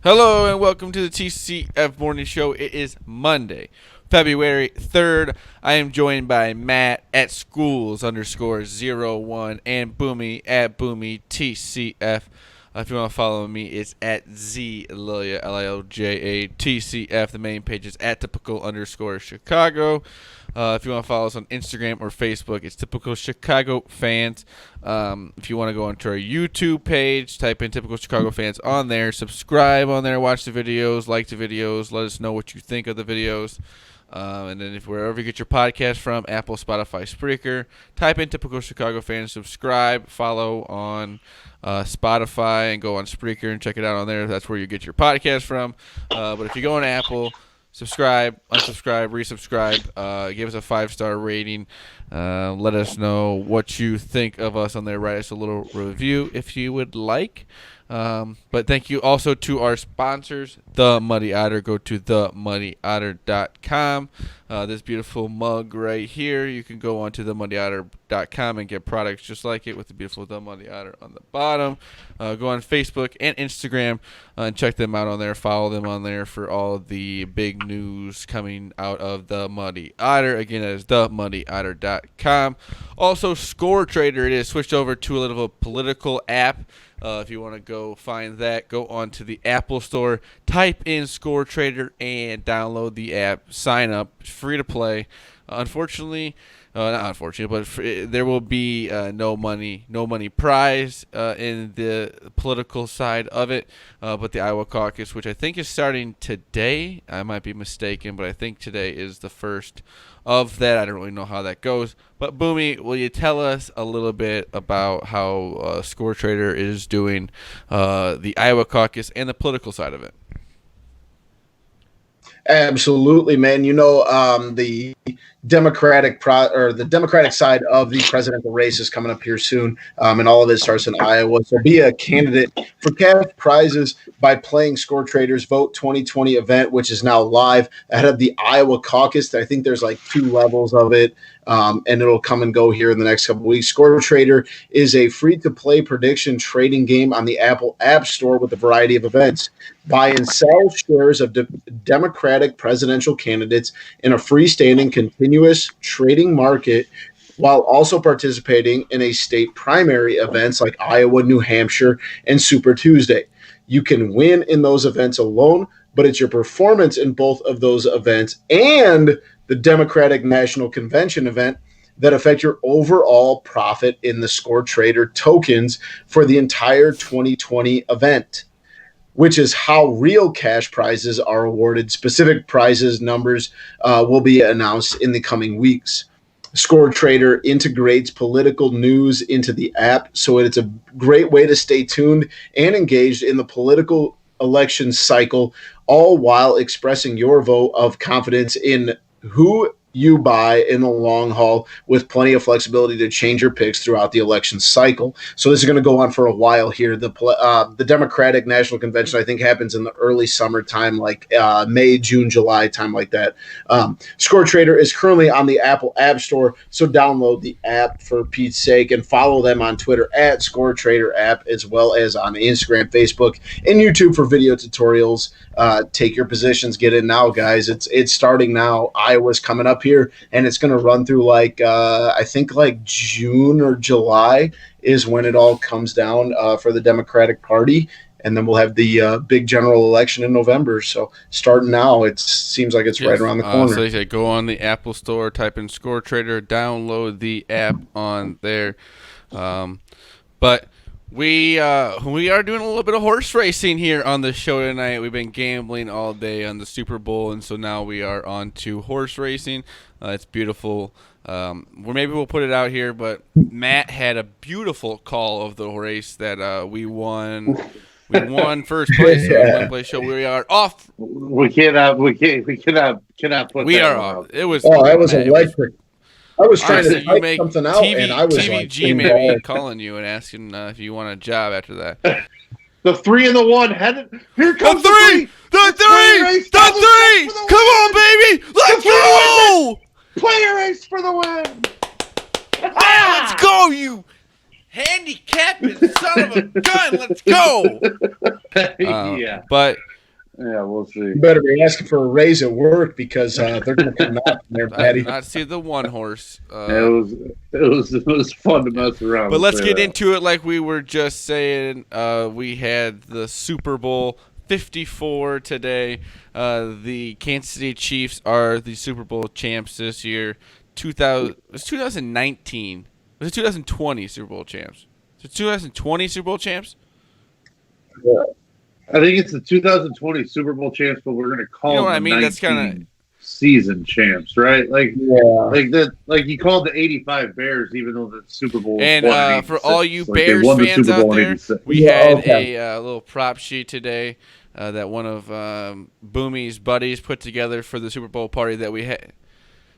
Hello and welcome to the TCF Morning Show. It is Monday, February 3rd. I am joined by Matt at schools_01 and Boomy at Boomy TCF. If you want to follow me, it's at ZLilja, LILJA The main page is at typical_Chicago. If you want to follow us on Instagram or Facebook, it's Typical Chicago Fans. If you want to go onto our YouTube page, type in Typical Chicago Fans on there. Subscribe on there, watch the videos, like the videos, let us know what you think of the videos. And then if wherever you get your podcast from, Apple, Spotify, Spreaker, type in Typical Chicago Fans, subscribe, follow on Spotify, and go on Spreaker and check it out on there. That's where you get your podcast from. But if you go on Apple, subscribe, unsubscribe, resubscribe, give us a 5-star rating. Let us know what you think of us on there. Write us a little review if you would like. But thank you also to our sponsors, The Muddy Otter. Go to themuddyotter.com. This beautiful mug right here, you can go on to themuddyotter.com and get products just like it with the beautiful The Muddy Otter on the bottom. Go on Facebook and Instagram and check them out on there. Follow them on there for all the big news coming out of The Muddy Otter. Again, that is themuddyotter.com. Also, Score Trader, it is switched over to a little political app. If you want to go find that, go on to the Apple Store, type in Score Trader, and download the app. Sign up. It's free to play. Not unfortunately, but there will be no money prize in the political side of it. But the Iowa caucus, which I think is starting today, I might be mistaken, but I think today is the first of that. I don't really know how that goes. But Boomy, will you tell us a little bit about how Score Trader is doing the Iowa caucus and the political side of it? Absolutely, man. The Democratic side of the presidential race is coming up here soon, and all of it starts in Iowa. So be a candidate for cash prizes by playing Score Trader's Vote 2020 event, which is now live ahead of the Iowa caucus. I think there's like 2 levels of it, and it'll come and go here in the next couple of weeks. Score Trader is a free-to-play prediction trading game on the Apple App Store with a variety of events. Buy and sell shares of Democratic presidential candidates in a freestanding continuous trading market while also participating in a state primary events like Iowa, New Hampshire, and Super Tuesday. You can win in those events alone, but it's your performance in both of those events and the Democratic National Convention event that affect your overall profit in the Score Trader tokens for the entire 2020 event, which is how real cash prizes are awarded. Specific prizes numbers will be announced in the coming weeks. Score Trader integrates political news into the app, so it's a great way to stay tuned and engaged in the political election cycle, all while expressing your vote of confidence in who you buy in the long haul, with plenty of flexibility to change your picks throughout the election cycle. So this is going to go on for a while here. The Democratic National Convention, I think, happens in the early summertime, like May, June, July, time like that. Score Trader is currently on the Apple App Store, so download the app for Pete's sake and follow them on Twitter at Score Trader app, as well as on Instagram, Facebook, and YouTube for video tutorials. Take your positions, get in now, guys. It's starting now. Iowa's coming up here, and it's going to run through I think June or July is when it all comes down for the Democratic Party, and then we'll have the big general election in November. So starting now, it seems like it's right around the corner. So they say go on the Apple Store, type in Score Trader, download the app on there. But we are doing a little bit of horse racing here on the show tonight. We've been gambling all day on the Super Bowl, and so now we are on to horse racing. It's beautiful. Maybe we'll put it out here, but Matt had a beautiful call of the race that we won. We won first place. So one place show. We are off. We cannot put. We are off. It was. Oh, that was electric. I was trying to type something out, and I was TVG maybe calling you and asking if you want a job after that. The 3 and the 1 headed. Here comes the 3! The 3! Come on, baby! Let's go! Player race for the win! Let's go, you handicapping son of a gun. Let's go. Yeah. But Yeah, we'll see. You better be asking for a raise at work because they're going to come knocking there, I did Patty. not see the one horse. It was fun to mess around. But let's get into it like we were just saying. We had the Super Bowl 54 today. The Kansas City Chiefs are the Super Bowl champs this year. It was 2019. Was it 2020 Super Bowl champs? Is it 2020 Super Bowl champs? I think it's the 2020 Super Bowl champs, but we're going to call You know them what I mean? That's kind of season champs, right? Like, Yeah. like that. Like you called the '85 Bears, even though the Super Bowl. Was won in And for 86. all you Like, they Bears won the fans Super Bowl out in there, 86. we Yeah, had okay. a little prop sheet today that one of Boomy's buddies put together for the Super Bowl party that we had.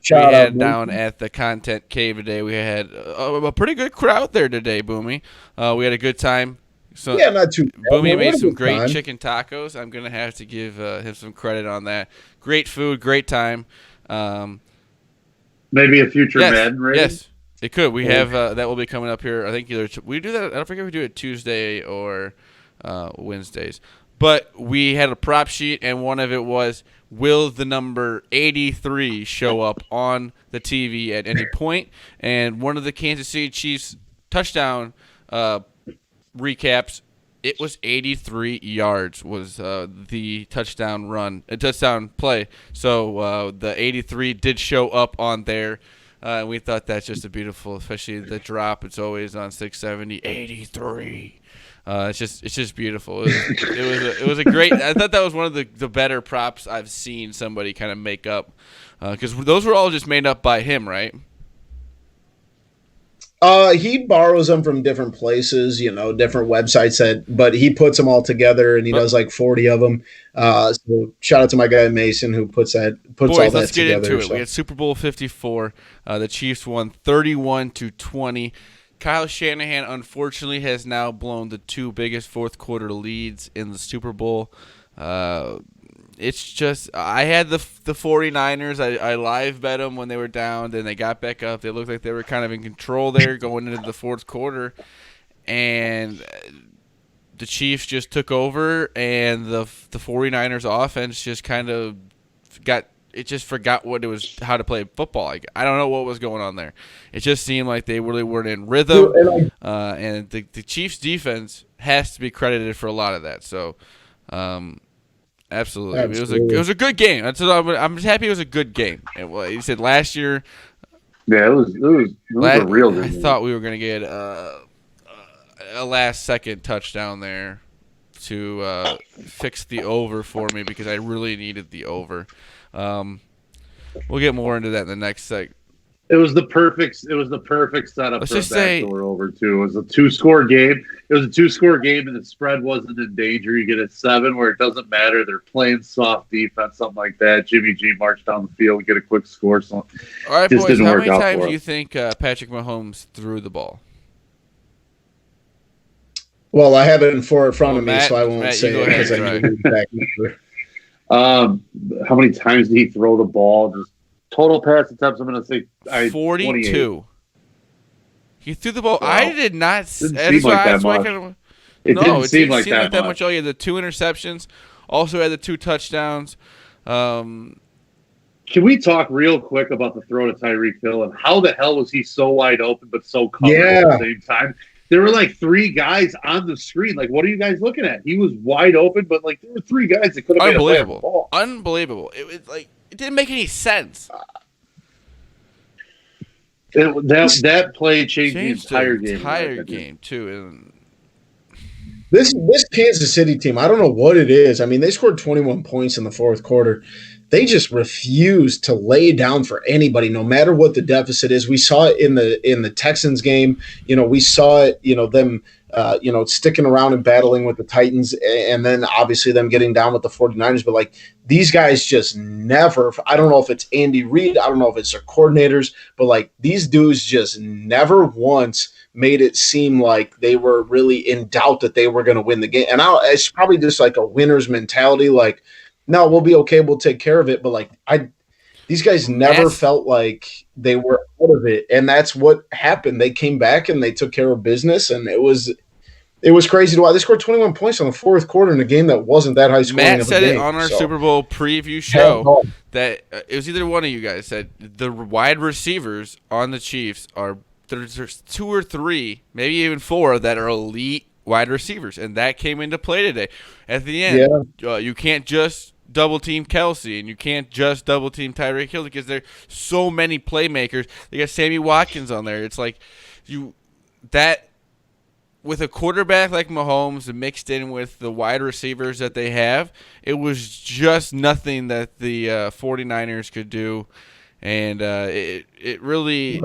Shout we had out, down Nathan. at the Content Cave today. We had a pretty good crowd there today, Boomy. We had a good time. So Yeah, not too bad. Boomy We made had a some good great time. chicken tacos. I'm gonna have to give him some credit on that. Great food, great time. Maybe a future Yes, Madden rating. yes, it could. We have that will be coming up here. I think either we do that. I don't forget if we do it Tuesday or Wednesdays. But we had a prop sheet, and one of it was, will the number 83 show up on the TV at any point? And one of the Kansas City Chiefs touchdown recaps, it was 83 yards was the touchdown play. So the 83 did show up on there. We thought that's just a beautiful, especially the drop. It's always on 670, 83. It's just beautiful. It was a great. I thought that was one of the better props I've seen somebody kind of make up, because those were all just made up by him, right? He borrows them from different places, different websites but he puts them all together and he does like 40 of them. So shout out to my guy Mason who puts all Boys, that let's get together. into it. So. We had Super Bowl 54. The Chiefs won 31-20. Kyle Shanahan, unfortunately, has now blown the two biggest fourth quarter leads in the Super Bowl. It's just, I had the 49ers. I live bet them when they were down. Then they got back up. They looked like they were kind of in control there going into the fourth quarter. And the Chiefs just took over, and the 49ers offense just kind of forgot what it was, how to play football. Like, I don't know what was going on there. It just seemed like they really weren't in rhythm. And the Chiefs defense has to be credited for a lot of that. So, absolutely. It was a good game. That's what I'm just happy it was a good game. You said last year. Yeah, it was a real good I game. thought we were going to get a last-second touchdown there to fix the over for me because I really needed the over. We'll get more into that in the next segment. It was the perfect setup Let's for a just say- backdoor over too. It was a two-score game. And the spread wasn't in danger. You get a 7 where it doesn't matter. They're playing soft defense, something like that. Jimmy G marched down the field, get a quick score. So All right, just boys, didn't how work many out times for do you us. think Patrick Mahomes threw the ball? Well, I have it in front of me, Matt, so I won't you say go it because I ahead, need to read back. How many times did he throw the ball? Just total pass attempts, I'm going to say 42. 28. He threw the ball. Wow. I did not. Didn't seem like that much. It didn't seem like that much. Oh, he had the 2 interceptions. Also had the 2 touchdowns. Can we talk real quick about the throw to Tyreek Hill and how the hell was he so wide open but so covered at the same time? There were like 3 guys on the screen. Like, what are you guys looking at? He was wide open, but like there were 3 guys that could have made a play on the ball. Unbelievable. It was like it didn't make any sense. That play changed the entire game. Entire game too. And This Kansas City team, I don't know what it is. I mean, they scored 21 points in the fourth quarter. They just refuse to lay down for anybody, no matter what the deficit is. We saw it in the Texans game. We saw it. Them. Sticking around and battling with the Titans, and then obviously them getting down with the 49ers. But like these guys just never. I don't know if it's Andy Reid. I don't know if it's their coordinators. But like these dudes just never once made it seem like they were really in doubt that they were going to win the game. And it's probably just like a winner's mentality. Like, no, we'll be okay. We'll take care of it. But like these guys never felt like they were out of it, and that's what happened. They came back and they took care of business, and it was crazy to watch. They scored 21 points on the fourth quarter in a game that wasn't that high scoring. Matt said it on our Super Bowl preview show that it was either one of you guys said the wide receivers on the Chiefs are there's 2 or 3, maybe even 4 that are elite wide receivers, and that came into play today. At the end, you can't just double team Kelsey, and you can't just double team Tyreek Hill because there's so many playmakers. They got Sammy Watkins on there. It's like with a quarterback like Mahomes mixed in with the wide receivers that they have, it was just nothing that the 49ers could do, and it really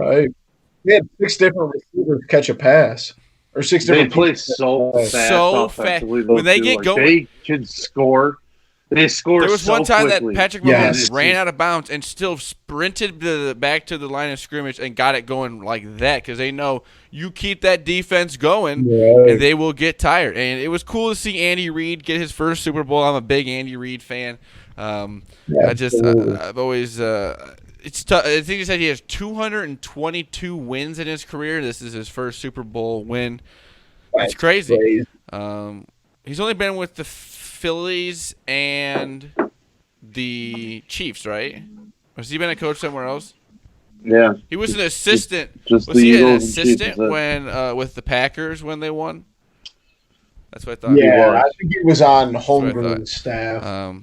They had 6 different receivers catch a pass. Or 6 different. They play so fast. When they get going, they can score. They score. There was so one time quickly. that Patrick Mahomes ran out of bounds and still sprinted back to the line of scrimmage and got it going like that because they know you keep that defense going and they will get tired. And it was cool to see Andy Reid get his first Super Bowl. I'm a big Andy Reid fan. I've always. It's tough. I think he said he has 222 wins in his career. This is his first Super Bowl win. It's crazy. He's only been with the Phillies and the Chiefs, right? Has he been a coach somewhere else? Yeah. He was an assistant. Was he an assistant when with the Packers when they won? That's what I thought. Yeah, I think he was on Holmgren's staff.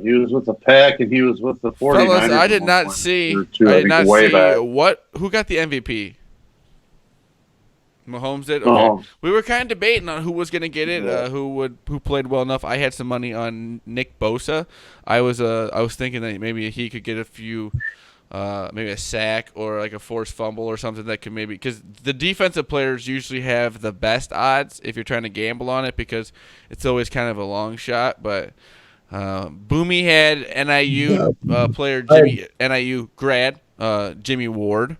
He was with the Pack, and he was with the 49ers. Fellas, I did not see. Who got the MVP? Mahomes did. Okay. We were kind of debating on who was going to get it, who played well enough. I had some money on Nick Bosa. I was thinking that maybe he could get a few, maybe a sack or like a forced fumble or something that could maybe because the defensive players usually have the best odds if you're trying to gamble on it because it's always kind of a long shot, but. Boomy had NIU player NIU grad Jimmy Ward.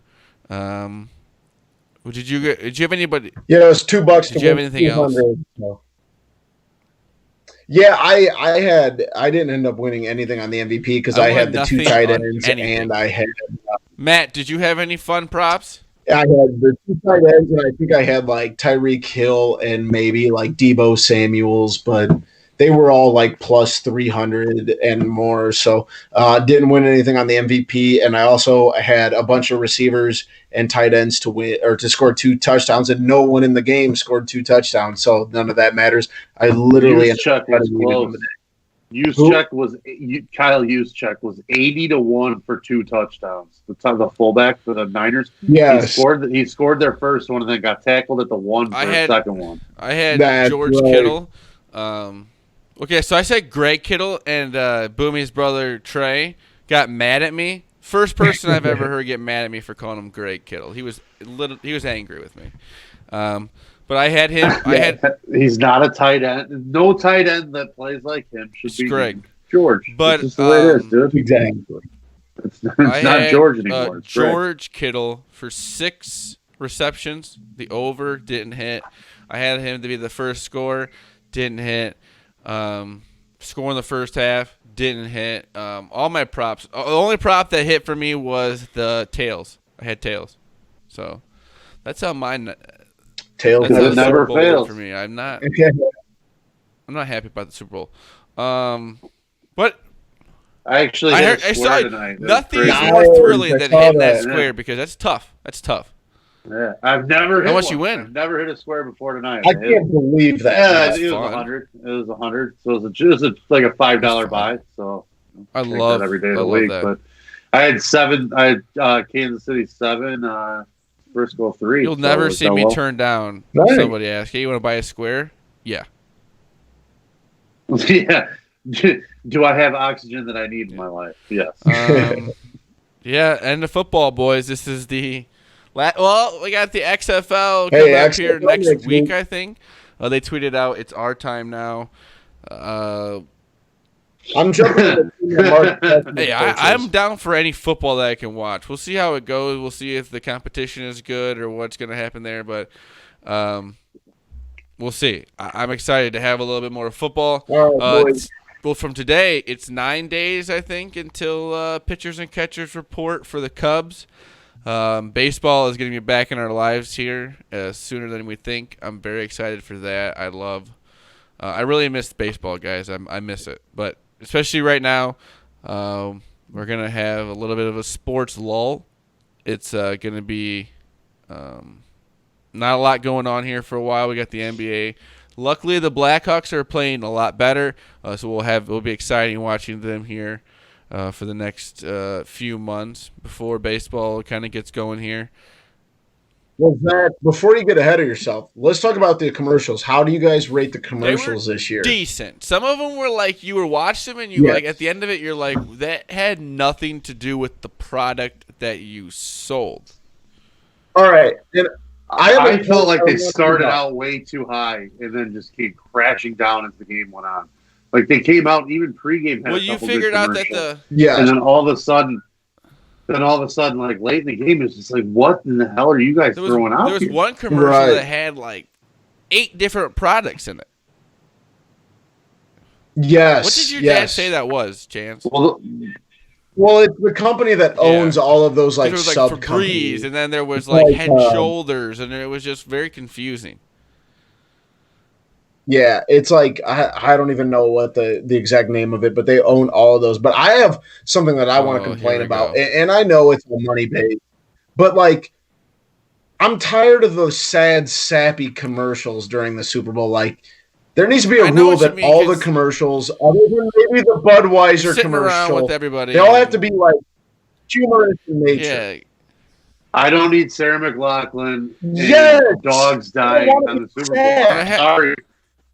Did you have anybody? Yeah, it was $2. Did you have anything else? No. Yeah, I didn't end up winning anything on the MVP because I had the 2 tight ends and I had. Matt, did you have any fun props? I had the 2 tight ends and I think I had like Tyreek Hill and maybe like Deebo Samuels, but. They were all like plus 300 and more, so didn't win anything on the MVP. And I also had a bunch of receivers and tight ends to win or to score 2 touchdowns, and no one in the game scored 2 touchdowns, so none of that matters. I literally Kyle Juszczyk was 80-1 for 2 touchdowns. The fullback for the Niners. Yes, he scored their first one and then got tackled at the 1 for the second one. I had George Kittle. Okay, so I said Greg Kittle and Boomy's brother Trey got mad at me. First person I've ever heard get mad at me for calling him Greg Kittle. He was angry with me. But I had him. He's not a tight end. No tight end that plays like him should be Greg. George. But it's just the way it is, dude. Exactly. It's not George anymore. George Kittle for 6 receptions. The over didn't hit. I had him to be the first scorer. Didn't hit. Score in the first half didn't hit. All my props. The only prop that hit for me was the tails. I had tails, so that's how mine. Tails never fails for me. I'm not happy about the Super Bowl. But I saw tonight. Nothing is more thrilling than hitting that square because that's tough. That's tough. Yeah, I've never hit How much one. you win? I've never hit a square before tonight. I can't believe that. Yeah, it was 100. It was 100. So it was like a $5 buy. So I love that every day of the week. But I had 7. I had Kansas City 7. Frisco 3. You'll never see me turn down somebody ask, "Hey, you want to buy a square?" Yeah. Yeah. Do I have oxygen that I need in my life? Yes. Yeah, and the football boys. This is the. Well, we got the XFL coming up here next week, I think. They tweeted out, it's our time now. I'm jumping. Hey, I'm down for any football that I can watch. We'll see how it goes. We'll see if the competition is good or what's going to happen there. But we'll see. I'm excited to have a little bit more football. well, from today, it's 9 days, I think, until pitchers and catchers report for the Cubs. Baseball is going to be back in our lives here sooner than we think. I'm very excited for that. I really miss baseball, guys. I miss it. But especially right now, we're going to have a little bit of a sports lull. It's going to be not a lot going on here for a while. We got the NBA. Luckily, the Blackhawks are playing a lot better, so it'll be exciting watching them here for the next few months before baseball kind of gets going here. Well, Zach, before you get ahead of yourself, let's talk about the commercials. How do you guys rate the commercials this year? Decent. Some of them were like you were watching them and you like at the end of it you're like that had nothing to do with the product that you sold. All right. And I felt like they started out way too high and then just came crashing down as the game went on. Like they came out even pregame. Well, you figured out that and then all of a sudden, like late in the game, it's just like, what in the hell are you guys throwing out? There was one commercial that had like 8 different products in it. Yes. What did your dad say that was, Chance? Well, it's the company that owns all of those like sub companies, and then there was like Head and Shoulders, and it was just very confusing. Yeah, it's like I don't even know what the exact name of it, but they own all of those. But I have something that I want to complain about, and I know it's a money bait, but like I'm tired of those sad, sappy commercials during the Super Bowl. Like there needs to be a rule that all the commercials, other than maybe the Budweiser commercial, with everybody, they all have to be like humorous in nature. Yeah. I don't need Sarah McLachlan and dogs dying on the Super Bowl. Sorry.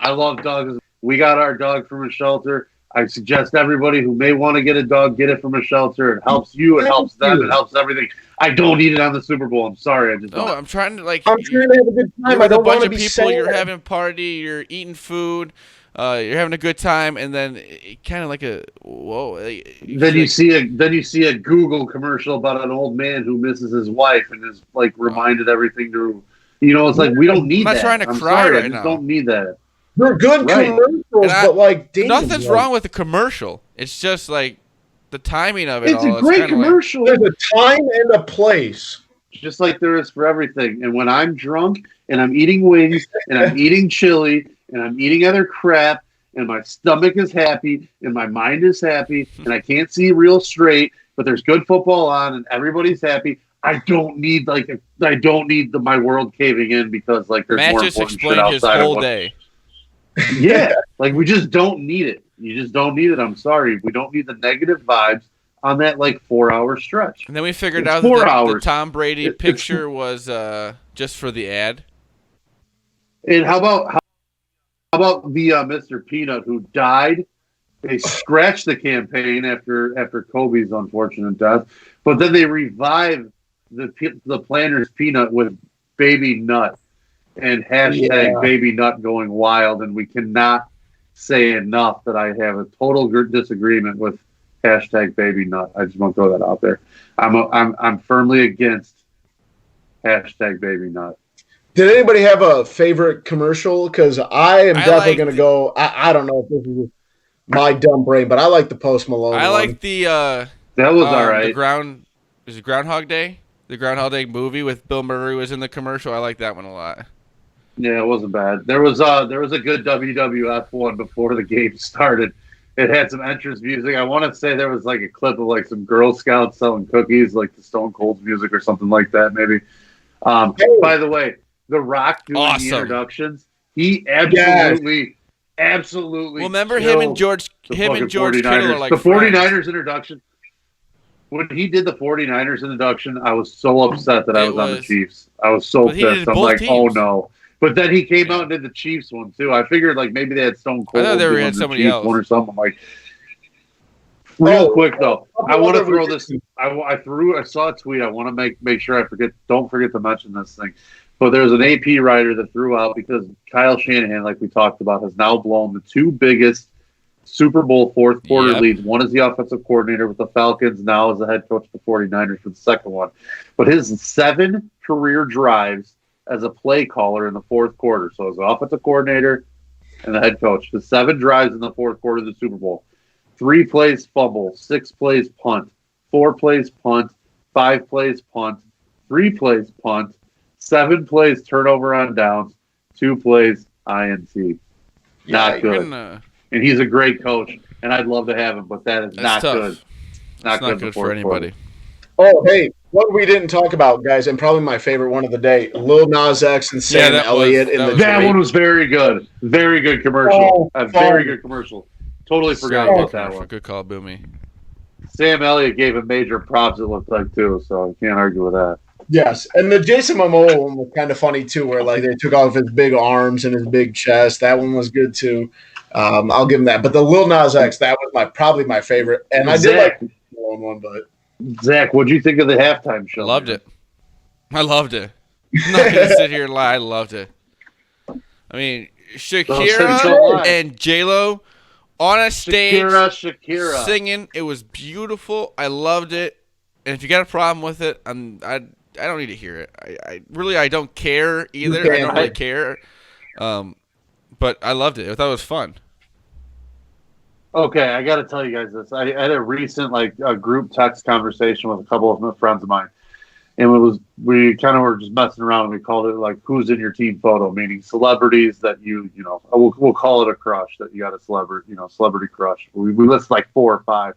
I love dogs. We got our dog from a shelter. I suggest everybody who may want to get a dog, get it from a shelter. It helps you. It helps them. It helps everything. I don't need it on the Super Bowl. I'm sorry. I'm trying to I'm trying to have a good time. You're with a bunch of people. You're having a party. You're eating food. You're having a good time, and then kind of like a whoa. Then you see a Google commercial about an old man who misses his wife and is like reminded everything to. It's like we don't need that. I'm not trying to cry right now. I just don't need that. They're good commercials, but like nothing's wrong with the commercial. It's just like the timing of it. It's a great commercial. There's a time and a place, just like there is for everything. And when I'm drunk and I'm eating wings and I'm eating chili and I'm eating other crap and my stomach is happy and my mind is happy and I can't see real straight, but there's good football on and everybody's happy. I don't need my world caving in because like there's Matt more just important explained shit outside his whole of day. Yeah, like we just don't need it. You just don't need it. I'm sorry. We don't need the negative vibes on that like 4-hour stretch. And then we figured out that the Tom Brady picture was just for the ad. And how about the Mr. Peanut who died? They scratched the campaign after Kobe's unfortunate death, but then they revived the Planters Peanut with Baby Nut. And hashtag Baby Nut going wild, and we cannot say enough that I have a total disagreement with hashtag Baby Nut. I just want to throw that out there. I'm firmly against hashtag Baby Nut. Did anybody have a favorite commercial? Because I am definitely going to go. I don't know if this is my dumb brain, but I like the Post Malone. I like the that was all right. Is it Groundhog Day? The Groundhog Day movie with Bill Murray was in the commercial. I like that one a lot. Yeah, it wasn't bad. There was a good WWF one before the game started. It had some entrance music. I want to say there was like a clip of like some Girl Scouts selling cookies, like the Stone Cold music or something like that, maybe. By the way, The Rock doing the introductions, he absolutely. Well, remember him and George Kittle are like the 49ers introduction. When he did the 49ers introduction, I was so upset that I was on the Chiefs. I was so pissed. I'm like, oh no. But then he came out and did the Chiefs one too. I figured like maybe they had Stone Cold. I thought they had somebody else one or something. I'm like, real quick though, I want to throw this. I saw a tweet. I want to make sure I forget. Don't forget to mention this thing. But there's an AP writer that threw out because Kyle Shanahan, like we talked about, has now blown the 2 biggest Super Bowl fourth quarter leads. One is the offensive coordinator with the Falcons. Now is the head coach of the 49ers for the second one. But his 7 career drives as a play caller in the fourth quarter. So as an offensive coordinator, and the head coach. The 7 drives in the fourth quarter of the Super Bowl. 3 plays fumble, 6 plays punt, 4 plays punt, 5 plays punt, 3 plays punt, 7 plays turnover on downs, 2 plays INT. Not good. And he's a great coach, and I'd love to have him, but that is not tough. good. Not good for anybody. Oh, hey, what we didn't talk about, guys, and probably my favorite one of the day, Lil Nas X and Sam Elliott. That one was very good. Very good commercial. Very good commercial. Totally forgot about that one. Good call, Boomy. Sam Elliott gave him major props, it looked like, too, so I can't argue with that. Yes, and the Jason Momoa one was kind of funny, too, where like they took off his big arms and his big chest. That one was good, too. I'll give him that. But the Lil Nas X, that was probably my favorite. And I did like the one, but... Zach, what'd you think of the halftime show? Loved it. I loved it. I'm not going to sit here and lie. I loved it. I mean, Shakira and J-Lo on a stage Shakira. singing. It was beautiful. I loved it. And if you got a problem with it, I don't need to hear it. I don't care either. I don't really care. But I loved it. I thought it was fun. Okay, I got to tell you guys this. I had a recent a group text conversation with a couple of friends of mine, and we kind of were just messing around. And we called it like "Who's in your team photo," meaning celebrities that we'll call it a crush that you got a celebrity crush. We listed like 4 or 5.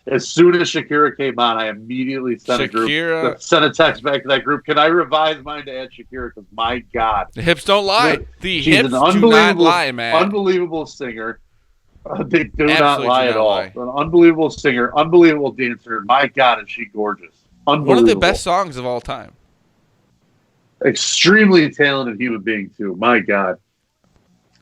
As soon as Shakira came on, I immediately sent a text back to that group. Can I revise mine to add Shakira? Because my God, the hips don't lie. The she's hips do not lie, man. Unbelievable singer. They do not lie at all. An unbelievable singer, unbelievable dancer. My God, is she gorgeous. Unbelievable. One of the best songs of all time. Extremely talented human being, too. My God.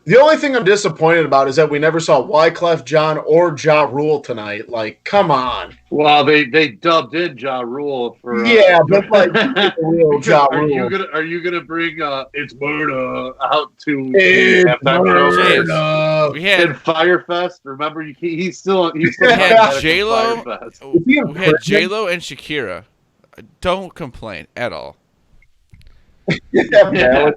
The only thing I'm disappointed about is that we never saw Wyclef Jean or Ja Rule tonight. Like, come on. Well, they dubbed in Ja Rule for but like real Ja Rule. Are you gonna bring It's Murder out to halftime show? We had Firefest. Remember, he still had J-Lo. We had J-Lo and Shakira. Don't complain at all. Yeah.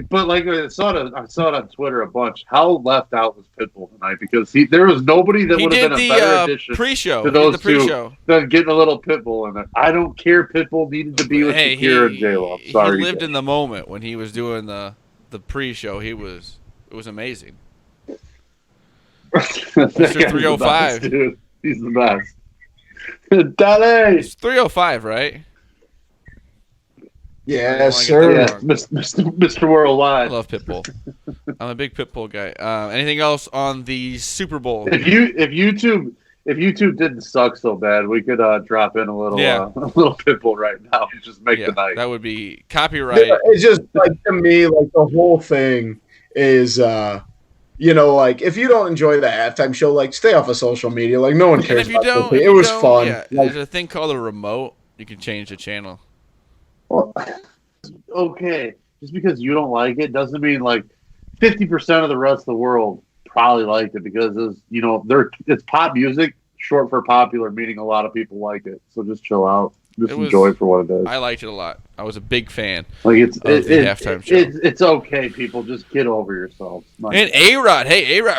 But like I saw it on Twitter a bunch. How left out was Pitbull tonight? Because there was nobody that would have been a better addition to those two than getting a little Pitbull in it. I don't care. Pitbull needed to be with Shakira and J-Lo. I'm sorry. He lived in the moment when he was doing the pre-show. It was amazing. Mr. 305, dude. He's the best. Dale. It's 305, right? Yes, sir. Yeah, Mr. Worldwide. I love Pitbull. I'm a big Pitbull guy. Anything else on the Super Bowl? If YouTube didn't suck so bad, we could drop in a little Pitbull right now and just make the night. That would be copyright. Yeah, it's just like, to me, like the whole thing is like if you don't enjoy the halftime show, like stay off of social media. Like no one cares. It was fun. Yeah, there's a thing called a remote. You can change the channel. Well, okay, just because you don't like it doesn't mean like 50% of the rest of the world probably liked it because it's pop music, short for popular, meaning a lot of people like it. So just chill out, enjoy it for what it is. I liked it a lot. I was a big fan. Like it's the halftime show. It's okay, people. Just get over yourselves. And A-Rod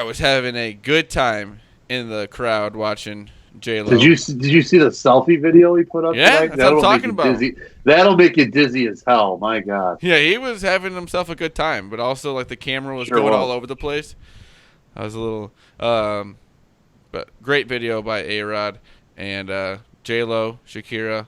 was having a good time in the crowd watching J-Lo. Did you see the selfie video he put up? Yeah, tonight? that's what I'm talking about. That'll make you dizzy as hell. My God. Yeah, he was having himself a good time, but also like the camera was going all over the place. I was a little, but great video by A-Rod and J-Lo, Shakira.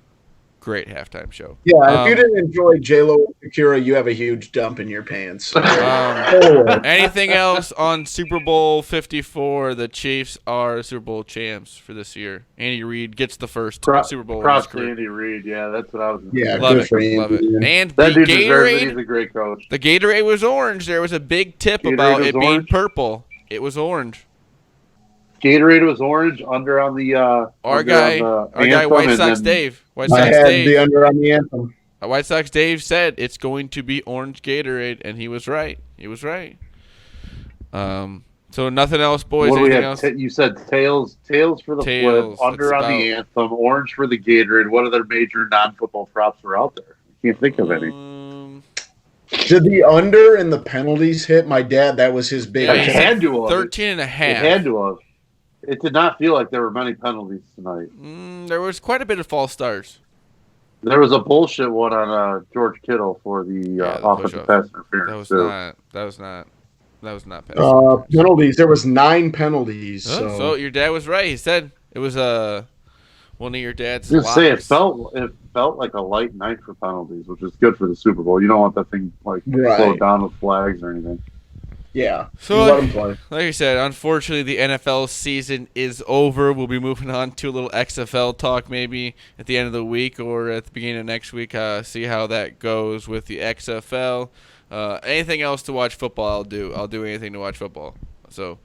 Great halftime show. Yeah, if you didn't enjoy J-Lo and Shakira, you have a huge dump in your pants. Anything else on Super Bowl 54? The Chiefs are Super Bowl champs for this year. Andy Reid gets the first Super Bowl. Props to Andy Reid. Yeah, that's what I was. Yeah, love good for Andy. Love it. And that the dude deserves it. Gatorade. He's a great coach. The Gatorade was orange. There was a big tip about it being purple. It was orange. Gatorade was orange under on the our guy White Sox Dave. White Sox Dave. The under on the anthem. White Sox Dave said it's going to be orange Gatorade, and he was right. He was right. So nothing else, boys. What anything else? You said tails for the flip, under on the anthem, orange for the Gatorade. What other major non-football props were out there? I can't think of any. Did the under and the penalties hit? My dad, that was his big. Yeah, It he had said to have. 13 and a half. It had to have. It did not feel like there were many penalties tonight. There was quite a bit of false starts. There was a bullshit one on George Kittle for the offensive pass interference. That was not pass interference. Penalties. There was 9 penalties. So your dad was right. He said it was one of your dad's. I was gonna say it felt like a light night for penalties, which is good for the Super Bowl. You don't want that thing slowed down with flags or anything. Yeah. So let him play. Like I said, unfortunately the NFL season is over. We'll be moving on to a little XFL talk maybe at the end of the week or at the beginning of next week. See how that goes with the XFL. Anything else to watch football, I'll do. I'll do anything to watch football. So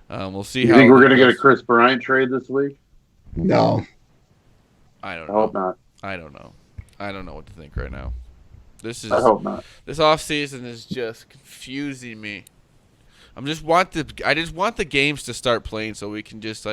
we'll see. You think we're gonna get a Chris Bryant trade this week? No. I don't know. I hope not. I don't know. I don't know what to think right now. I hope not. This off season is just confusing me. I just want the games to start playing so we can just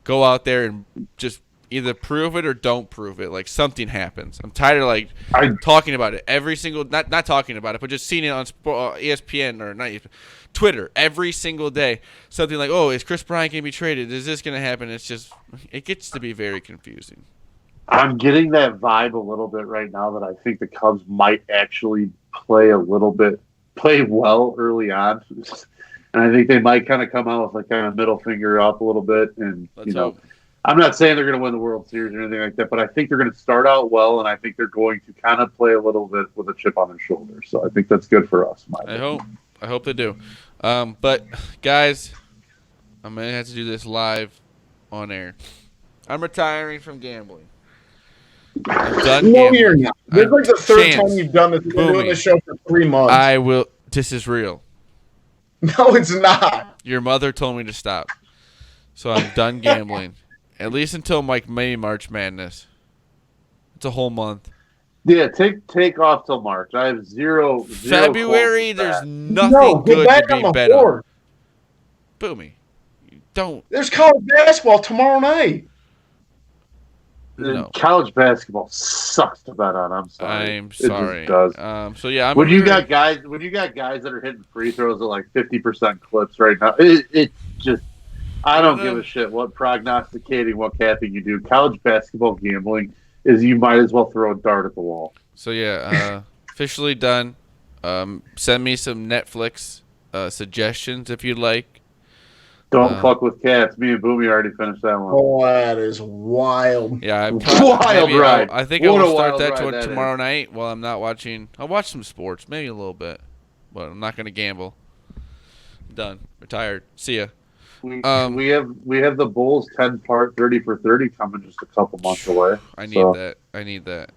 go out there and just either prove it or don't prove it. Like something happens. I'm tired of talking about it every single not talking about it, but just seeing it on ESPN or not ESPN, Twitter every single day. Something like, oh, is Chris Bryant gonna be traded? Is this gonna happen? It gets to be very confusing. I'm getting that vibe a little bit right now that I think the Cubs might actually play well early on, and I think they might kind of come out with kind of middle finger up a little bit. And I'm not saying they're going to win the World Series or anything like that, but I think they're going to start out well, and I think they're going to kind of play a little bit with a chip on their shoulder. So I think that's good for us. I hope they do. But guys, I'm going to have to do this live on air. I'm retiring from gambling. I'm done gambling. You're not. This is the third time you've done this. You've been doing this show for 3 months. I will. This is real. No, it's not. Your mother told me to stop. So I'm done gambling. At least until May, March Madness. It's a whole month. Yeah, take off till March. I have zero February, there's nothing good to be bet on. Boomy. Don't. There's college basketball tomorrow night. No. College basketball sucks to bet on. I'm sorry. I'm sorry. It just does. So yeah, when you got guys that are hitting free throws at 50% clips right now, it just I don't give a shit what prognosticating, what capping you do. College basketball gambling is you might as well throw a dart at the wall. So yeah, officially done. Send me some Netflix suggestions if you'd like. Don't fuck with cats. Me and Boomy already finished that one. Oh, that is wild. Yeah, wild ride. I think I will start that tomorrow night while I'm not watching. I'll watch some sports, maybe a little bit, but I'm not going to gamble. Done. Retired. See ya. We have the Bulls 10-part 30 for 30 coming just a couple months away. I need that.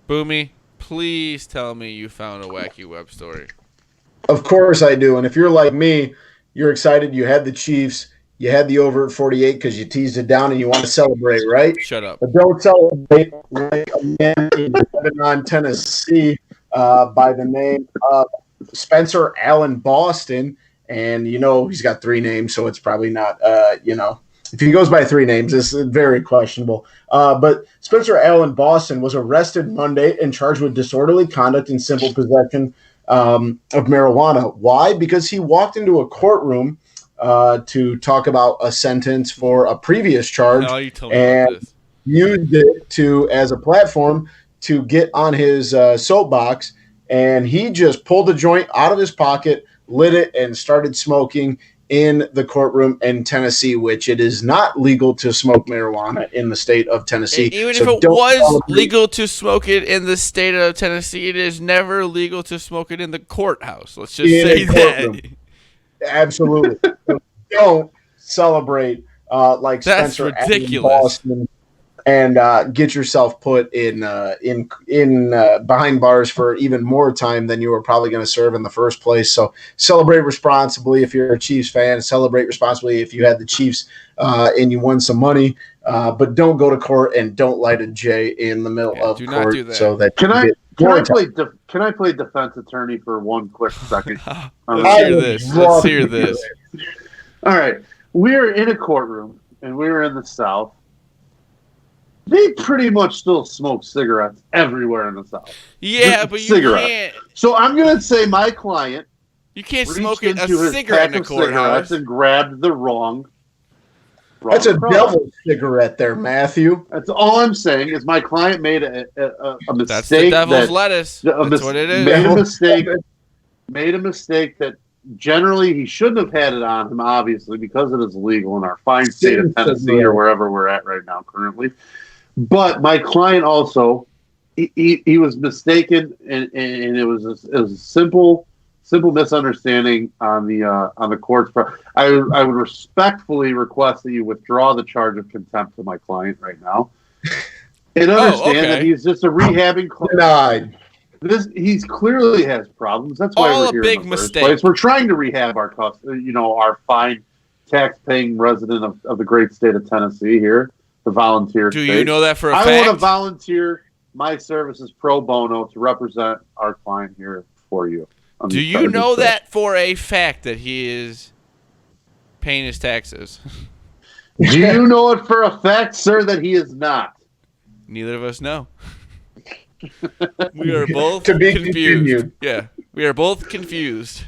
Boomy, please tell me you found a wacky web story. Of course I do. And if you're like me, you're excited. You had the Chiefs. You had the over at 48 because you teased it down and you want to celebrate, right? Shut up. But don't celebrate like a man in Lebanon, Tennessee, by the name of Spencer Allen Boston. And, he's got 3 names, so it's probably not, if he goes by 3 names, it's very questionable. But Spencer Allen Boston was arrested Monday and charged with disorderly conduct and simple possession of marijuana. Why? Because he walked into a courtroom to talk about a sentence for a previous charge and used it as a platform to get on his soapbox. And he just pulled the joint out of his pocket, lit it, and started smoking in the courtroom in Tennessee, which it is not legal to smoke marijuana in the state of Tennessee. Even if it was legal to smoke it in the state of Tennessee, it is never legal to smoke it in the courthouse. Let's just say that. Absolutely. Don't celebrate like That's Spencer ridiculous. Boston and get yourself put in behind bars for even more time than you were probably going to serve in the first place. So celebrate responsibly if you're a Chiefs fan. Celebrate responsibly if you had the Chiefs and you won some money. But don't go to court and don't light a J in the middle of do court. not do that. So that can I play defense attorney for one quick second? Let's hear this. All right, we're in a courtroom and we're in the South. they pretty much still smoke cigarettes everywhere in the South. Yeah, but you can't. So I'm going to say my client You can't reached smoke a into his cigarette pack in a of courthouse. cigarettes and grabbed the wrong That's a product. devil's cigarette there, Matthew. That's all I'm saying is my client made a mistake. That's the devil's lettuce. That's what it is. Made a mistake that generally he shouldn't have had it on him, obviously, because it is legal in our fine state of Tennessee or wherever we're at right now currently. But my client also, he was mistaken, and it was a simple misunderstanding on the court's part. I would respectfully request that you withdraw the charge of contempt to my client right now, and understand that he's just a rehabbing client. He clearly has problems. That's why we're here big in the first mistake. place. We're trying to rehab our fine tax-paying resident of the great state of Tennessee here, the volunteer Do state. you know that for a fact? I want to volunteer my services pro bono to represent our client here for you. Do you know that for a fact that he is paying his taxes? Do you know it for a fact, sir, that he is not? Neither of us know. We are both confused. Yeah, we are both confused.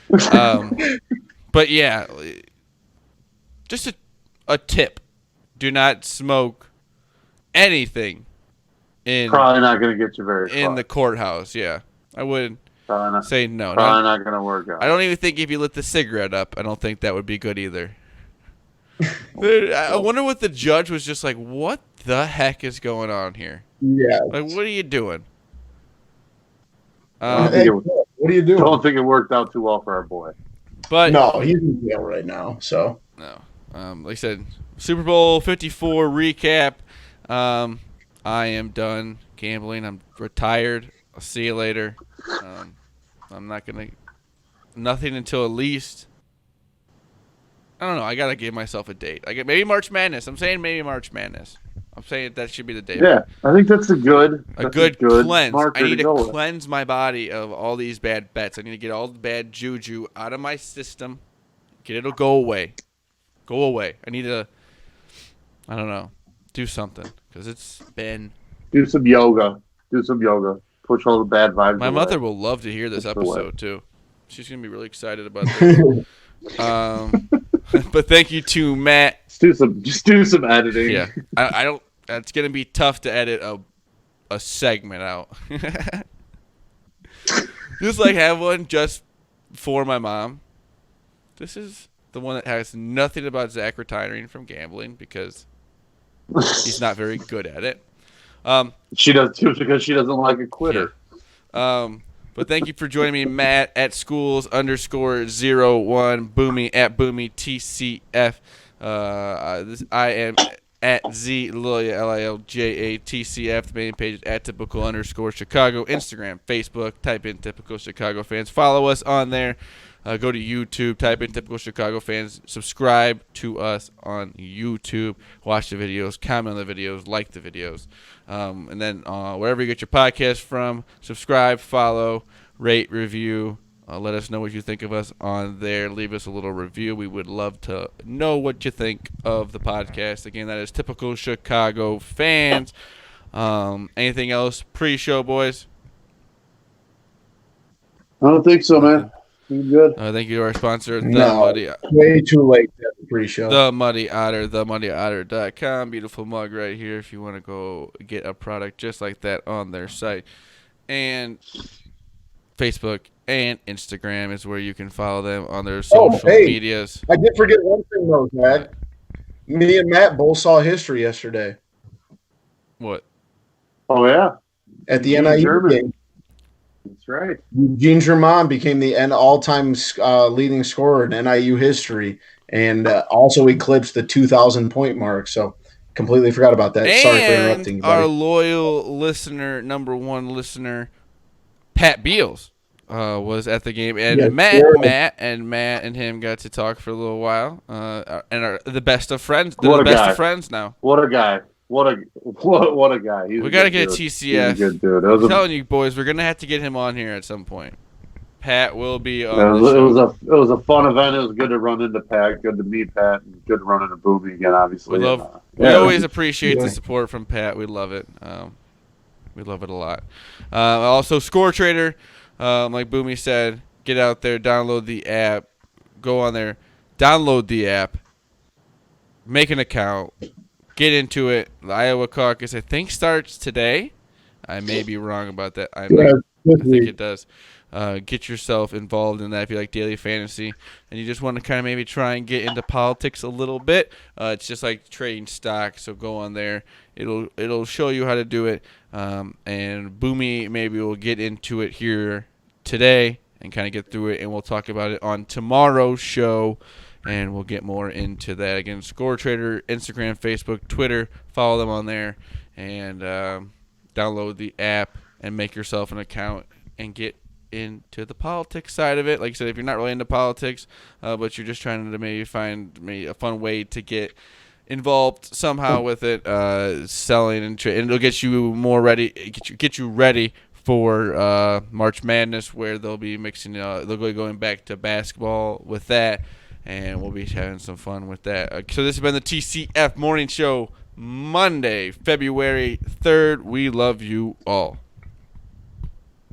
But yeah, just a tip: do not smoke anything in. Probably not going to get you very far. In the courthouse. Yeah, I would say no. Probably not going to work out. I don't even think if you lit the cigarette up, I don't think that would be good either. I wonder what the judge was just like. What the heck is going on here? Yeah. Like, what are you doing? What are you doing? Don't think it worked out too well for our boy. But no, he's in jail right now. So no. Like I said, Super Bowl 54 recap. I am done gambling. I'm retired. I'll see you later. I'm not gonna. Nothing until at least. I don't know. I gotta give myself a date. Maybe March Madness. I'm saying maybe March Madness. I'm saying that should be the date. Yeah, I think that's a good cleanse. I need to with. cleanse my body of all these bad bets. I need to get all the bad juju out of my system. Get it to go away. Go away. I need to. I don't know. Do something because it's been. Do some yoga. Push all the bad vibes. My away. Mother will love to hear this episode too. She's gonna be really excited about this. But thank you to Matt. Just do some editing. Yeah, I don't. It's gonna be tough to edit a segment out. Just like have one just for my mom. This is the one that has nothing about Zach retiring from gambling because he's not very good at it. She does too because she doesn't like a quitter. Yeah. But thank you for joining me, Matt, at schools_01, Boomy at Boomy TCF. I am at Z Lilia LILJA TCF. The main page is at typical_Chicago. Instagram, Facebook, type in Typical Chicago Fans. Follow us on there. Go to YouTube, type in Typical Chicago Fans. Subscribe to us on YouTube. Watch the videos, comment on the videos, like the videos. And then wherever you get your podcast from, subscribe, follow, rate, review. Let us know what you think of us on there. Leave us a little review. We would love to know what you think of the podcast. Again, that is Typical Chicago Fans. Anything else pre-show, boys? I don't think so, man. You're good. Thank you to our sponsor, way too late to pre-show. The Muddy Otter, themuddy.otter.com. Beautiful mug right here if you want to go get a product just like that on their site. And Facebook and Instagram is where you can follow them on their social medias. I did forget one thing, though, Zach. Me and Matt both saw history yesterday. What? Oh, yeah. At the NIU game. That's right. Eugene Germain became the all-time leading scorer in NIU history and also eclipsed the 2,000-point mark. So completely forgot about that. And sorry for interrupting you, buddy. Our loyal listener, number one listener, Pat Beals, was at the game. And yes, Matt and him got to talk for a little while and are the best of friends. They're the best of friends now. What a guy. What a guy. We got to get a TCF. Good dude. I'm telling you, boys, we're going to have to get him on here at some point. Pat will be on it was a fun event. It was good to run into Pat. Good to meet Pat. And good to run into Booby again, obviously. We love We always appreciate the support from Pat. We love it. We love it a lot. Also, Score Trader, like Boomy said, get out there, download the app, go on there, download the app, make an account, get into it. The Iowa caucus, I think, starts today. I may be wrong about that. I think it does. Get yourself involved in that if you like daily fantasy and you just want to kind of maybe try and get into politics a little bit. It's just like trading stock, so go on there. It'll show you how to do it. And Boomy maybe will get into it here today and kind of get through it, and we'll talk about it on tomorrow's show. And we'll get more into that. Again, Score Trader, Instagram, Facebook, Twitter. Follow them on there. And download the app and make yourself an account and get into the politics side of it. Like I said, if you're not really into politics, but you're just trying to maybe find a fun way to get involved somehow with it, selling and it'll get you more ready. Get you ready for March Madness, where they'll be mixing. They'll be going back to basketball with that, and we'll be having some fun with that. So this has been the TCF Morning Show, Monday, February 3rd. We love you all.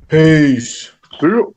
Peace. See you.